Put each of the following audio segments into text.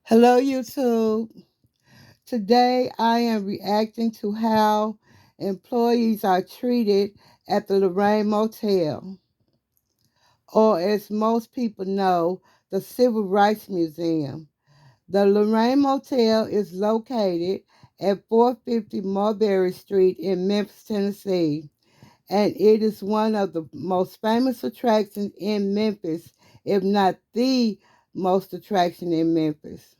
Hello, YouTube. Today I am reacting to how employees are treated at the Lorraine Motel, or as most people know, the Civil Rights Museum. The Lorraine Motel is located at 450 Mulberry Street in Memphis, Tennessee, and it is one of the most famous attractions in Memphis, if not the most attraction in Memphis.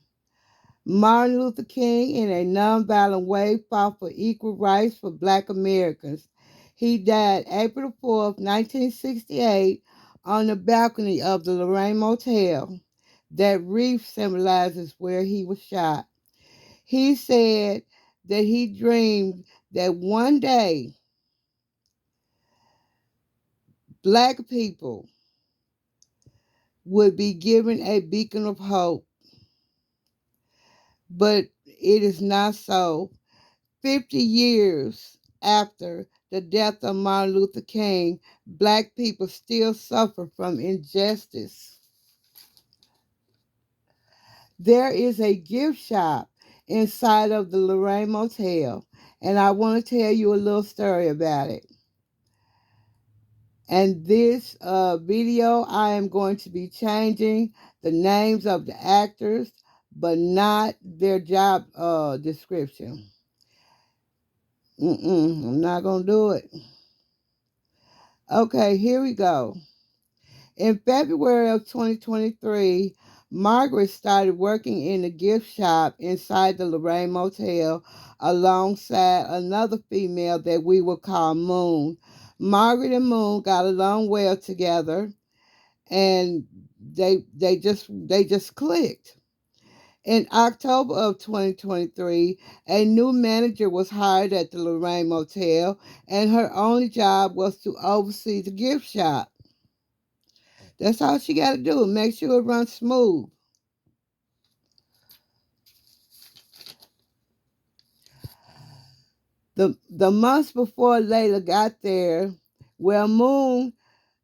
Martin Luther King, in a nonviolent way, fought for equal rights for Black Americans. He died April 4th, 1968, on the balcony of the Lorraine Motel. That wreath symbolizes where he was shot. He said that he dreamed that one day Black people would be given a beacon of hope, but it is not so. 50 years after the death of Martin Luther King, Black people still suffer from injustice. There is a gift shop inside of the Lorraine Motel, and I want to tell you a little story about it. And this video, I am going to be changing the names of the actors, but not their job description. I'm not going to do it. Okay, here we go. In February of 2023, Margaret started working in the gift shop inside the Lorraine Motel alongside another female that we would call Moon. Margaret and Moon got along well together, and they just clicked. In October of 2023, a new manager was hired at the Lorraine Motel, and her only job was to oversee the gift shop. That's all she got to do. Make sure it runs smooth. The months before Layla got there, well, Moon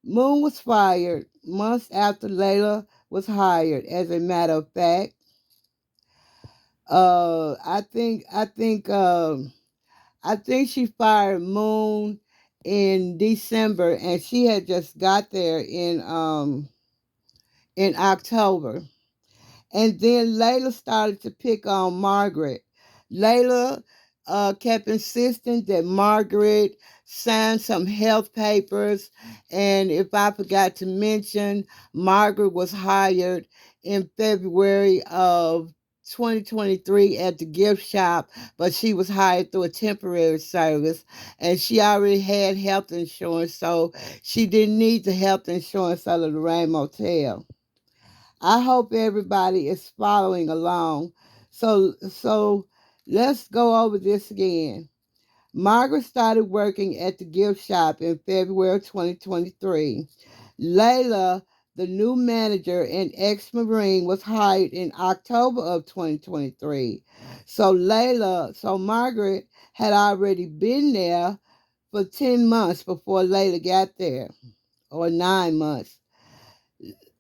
was fired months after Layla was hired. As a matter of fact, I think she fired Moon in December, and she had just got there in October. And then Layla started to pick on Margaret. Layla kept insisting that Margaret signed some health papers. And if I forgot to mention, Margaret was hired in February of 2023 at the gift shop, but she was hired through a temporary service, and she already had health insurance, so she didn't need the health insurance of the Lorraine Motel. I hope everybody is following along. So let's go over this again. Margaret started working at the gift shop in February 2023. Layla, the new manager and ex-Marine, was hired in October of 2023. So Margaret had already been there for 10 months before Layla got there, or 9 months.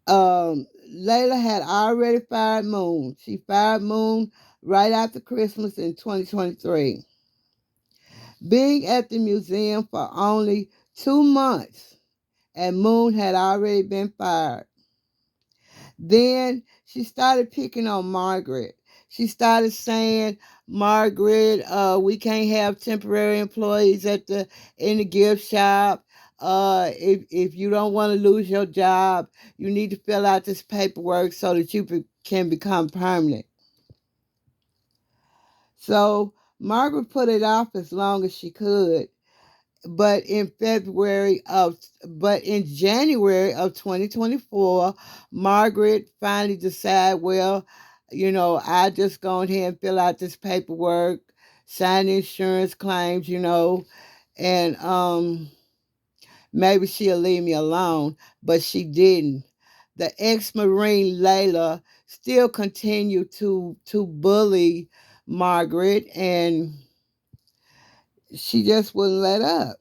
Layla had already fired Moon. She fired Moon right after Christmas in 2023. Being at the museum for only 2 months, and Moon had already been fired. Then she started picking on Margaret. She started saying, Margaret, we can't have temporary employees in the gift shop. If you don't want to lose your job, you need to fill out this paperwork so that you can become permanent. So Margaret put it off as long as she could. But in January of 2024, Margaret finally decided, well, I just go ahead and fill out this paperwork, sign insurance claims, and maybe she'll leave me alone. But she didn't. The ex-Marine Layla still continued to bully Margaret, and she just wouldn't let up.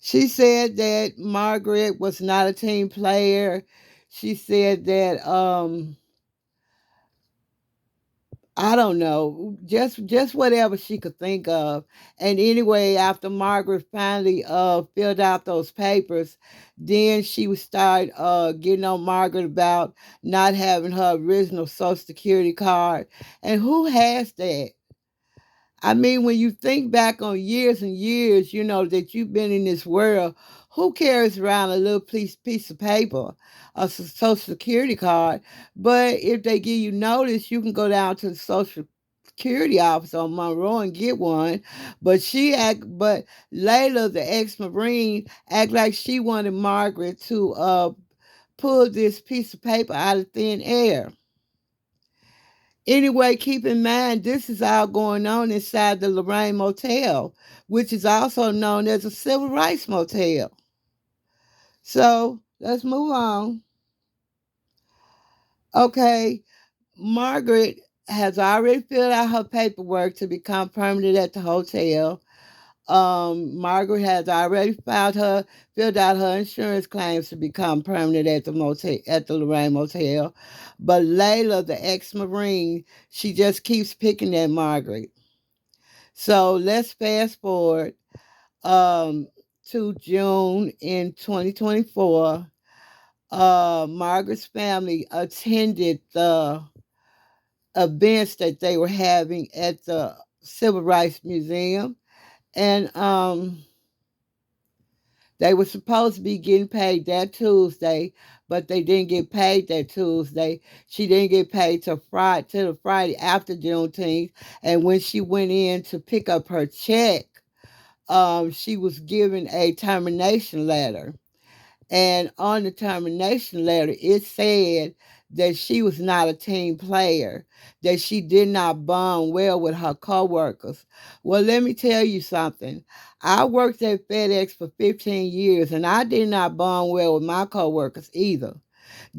She said that Margaret was not a team player. She said that I don't know, just whatever she could think of. And anyway, after Margaret finally filled out those papers, then she would start getting on Margaret about not having her original Social Security card. And who has that? I mean, when you think back on years and years, that you've been in this world, who carries around a little piece of paper, Social Security card? But if they give you notice, you can go down to the Social Security office on Monroe and get one. But Layla, the ex-Marine, act like she wanted Margaret to pull this piece of paper out of thin air. Anyway, keep in mind this is all going on inside the Lorraine Motel, which is also known as a civil rights motel. So let's move on. Okay, Margaret has already filled out her paperwork to become permanent at the hotel. Margaret has already filled out her insurance claims to become permanent at the motel at the Lorraine Motel. But Layla, the ex-Marine, she just keeps picking at Margaret. So let's fast forward um, to June in 2024. Margaret's family attended the events that they were having at the Civil Rights Museum, and they were supposed to be getting paid that Tuesday, but they didn't get paid that Tuesday. She didn't get paid till the Friday after Juneteenth, and when she went in to pick up her check, she was given a termination letter. And on the termination letter, it said that she was not a team player, that she did not bond well with her coworkers. Well, let me tell you something. I worked at FedEx for 15 years, and I did not bond well with my coworkers either.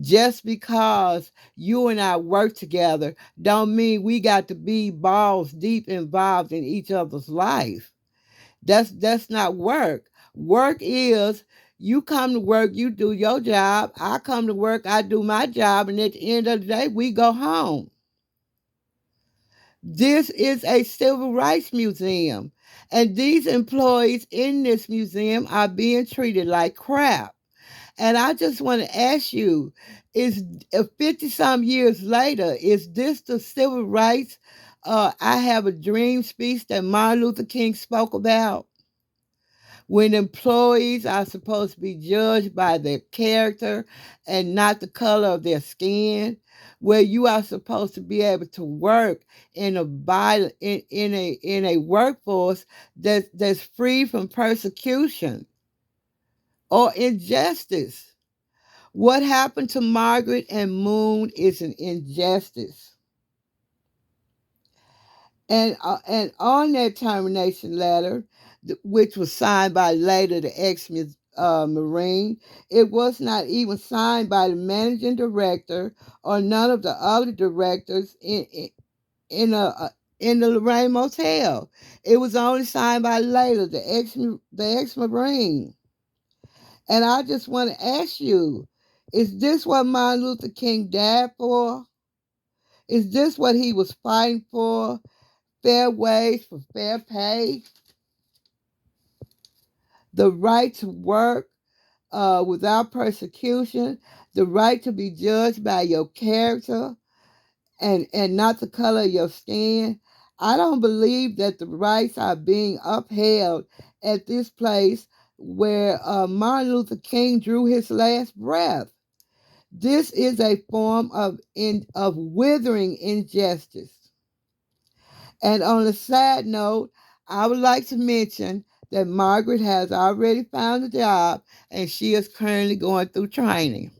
Just because you and I work together don't mean we got to be balls deep involved in each other's life. That's not work. Work is you come to work, you do your job. I come to work, I do my job, and at the end of the day, we go home. This is a civil rights museum, and these employees in this museum are being treated like crap. And I just want to ask you, is 50 some years later, is this the civil rights I have a dream speech that Martin Luther King spoke about? When employees are supposed to be judged by their character and not the color of their skin, where you are supposed to be able to work in a workforce that's free from persecution or injustice. What happened to Margaret and Moon is an injustice. And on that termination letter, which was signed by later the ex-Marine, it was not even signed by the managing director or none of the other directors in the Lorraine Motel. It was only signed by later the ex-Marine. And I just want to ask you, is this what Martin Luther King died for? Is this what he was fighting for? Fair wage for fair pay, the right to work without persecution, the right to be judged by your character and not the color of your skin. I don't believe that the rights are being upheld at this place where Martin Luther King drew his last breath. This is a form of withering injustice. And on a side note, I would like to mention that Margaret has already found a job and she is currently going through training.